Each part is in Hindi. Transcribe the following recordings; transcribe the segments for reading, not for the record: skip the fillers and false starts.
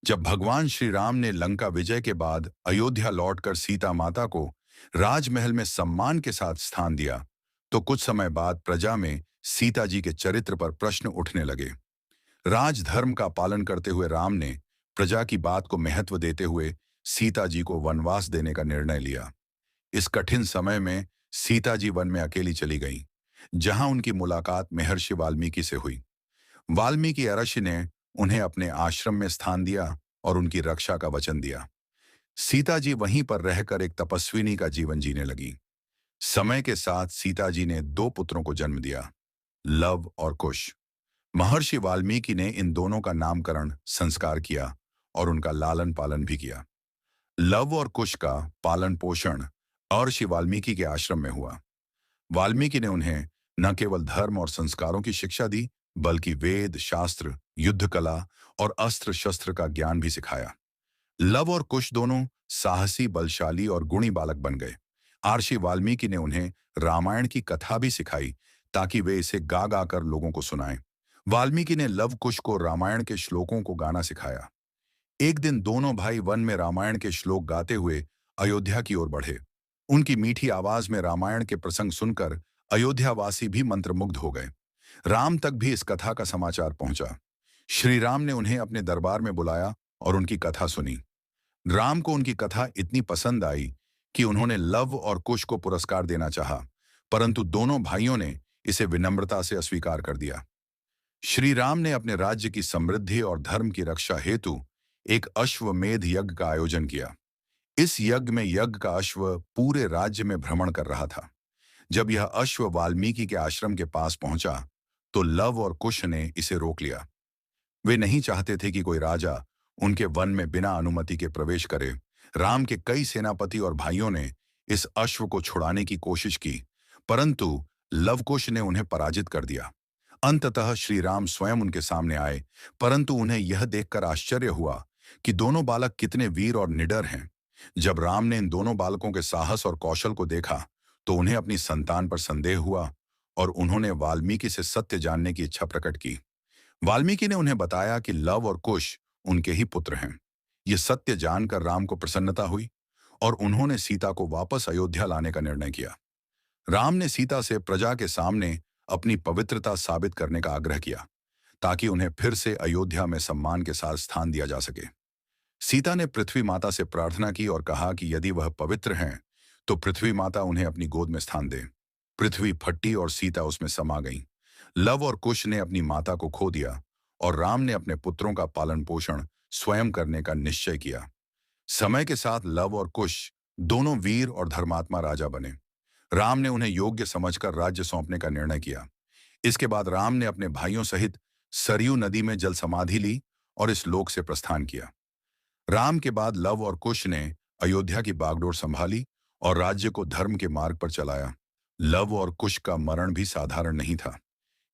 जब भगवान श्री राम ने लंका विजय के बाद अयोध्या लौटकर सीता माता को राजमहल में सम्मान के साथ स्थान दिया, तो कुछ समय बाद प्रजा में सीता जी के चरित्र पर प्रश्न उठने लगे। राजधर्म का पालन करते हुए राम ने प्रजा की बात को महत्व देते हुए सीता जी को वनवास देने का निर्णय लिया। इस कठिन समय में सीता जी वन में अकेली चली गईं, जहां उनकी मुलाकात महर्षि वाल्मीकि से हुई। वाल्मीकि महर्षि ने उन्हें अपने आश्रम में स्थान दिया और उनकी रक्षा का वचन दिया। सीता जी वहीं पर रहकर एक तपस्विनी का जीवन जीने लगी। समय के साथ सीता जी ने दो पुत्रों को जन्म दिया, लव और कुश। महर्षि वाल्मीकि ने इन दोनों का नामकरण संस्कार किया और उनका लालन पालन भी किया। लव और कुश का पालन पोषण महर्षि वाल्मीकि के आश्रम में हुआ। वाल्मीकि ने उन्हें न केवल धर्म और संस्कारों की शिक्षा दी, बल्कि वेद, शास्त्र, युद्ध कला और अस्त्र शस्त्र का ज्ञान भी सिखाया। लव और कुश दोनों साहसी, बलशाली और गुणी बालक बन गए। महर्षि वाल्मीकि ने उन्हें रामायण की कथा भी सिखाई, ताकि वे इसे गा गा कर लोगों को सुनाएं। वाल्मीकि ने लव कुश को रामायण के श्लोकों को गाना सिखाया। एक दिन दोनों भाई वन में रामायण के श्लोक गाते हुए अयोध्या की ओर बढ़े। उनकी मीठी आवाज में रामायण के प्रसंग सुनकर अयोध्यावासी भी मंत्रमुग्ध हो गए। राम तक भी इस कथा का समाचार पहुंचा। श्री राम ने उन्हें अपने दरबार में बुलाया और उनकी कथा सुनी। राम को उनकी कथा इतनी पसंद आई कि उन्होंने लव और कुश को पुरस्कार देना चाहा, परंतु दोनों भाइयों ने इसे विनम्रता से अस्वीकार कर दिया। श्री राम ने अपने राज्य की समृद्धि और धर्म की रक्षा हेतु एक अश्वमेध यज्ञ का आयोजन किया। इस यज्ञ में यज्ञ का अश्व पूरे राज्य में भ्रमण कर रहा था। जब यह अश्व वाल्मीकि के आश्रम के पास पहुंचा, तो लव और कुश ने इसे रोक लिया। वे नहीं चाहते थे कि कोई राजा उनके वन में बिना अनुमति के प्रवेश करे। राम के कई सेनापति और भाइयों ने इस अश्व को छुड़ाने की कोशिश की, परंतु लवकुश ने उन्हें पराजित कर दिया। अंततः श्री राम स्वयं उनके सामने आए, परंतु उन्हें यह देखकर आश्चर्य हुआ कि दोनों बालक कितने वीर और निडर हैं। जब राम ने इन दोनों बालकों के साहस और कौशल को देखा, तो उन्हें अपनी संतान पर संदेह हुआ और उन्होंने वाल्मीकि से सत्य जानने की इच्छा प्रकट की। वाल्मीकि ने उन्हें बताया कि लव और कुश उनके ही पुत्र हैं। ये सत्य जानकर राम को प्रसन्नता हुई और उन्होंने सीता को वापस अयोध्या लाने का निर्णय किया। राम ने सीता से प्रजा के सामने अपनी पवित्रता साबित करने का आग्रह किया, ताकि उन्हें फिर से अयोध्या में सम्मान के साथ स्थान दिया जा सके। सीता ने पृथ्वी माता से प्रार्थना की और कहा कि यदि वह पवित्र हैं, तो पृथ्वी माता उन्हें अपनी गोद में स्थान दे। पृथ्वी फटी और सीता उसमें समा गईं। लव और कुश ने अपनी माता को खो दिया और राम ने अपने पुत्रों का पालन पोषण स्वयं करने का निश्चय किया। समय के साथ लव और कुश दोनों वीर और धर्मात्मा राजा बने। राम ने उन्हें योग्य समझकर राज्य सौंपने का निर्णय किया। इसके बाद राम ने अपने भाइयों सहित सरयू नदी में जल समाधि ली और इस लोक से प्रस्थान किया। राम के बाद लव और कुश ने अयोध्या की बागडोर संभाली और राज्य को धर्म के मार्ग पर चलाया। लव और कुश का मरण भी साधारण नहीं था।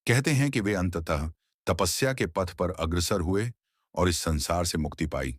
कहते हैं कि वे अंततः तपस्या के पथ पर अग्रसर हुए और इस संसार से मुक्ति पाई।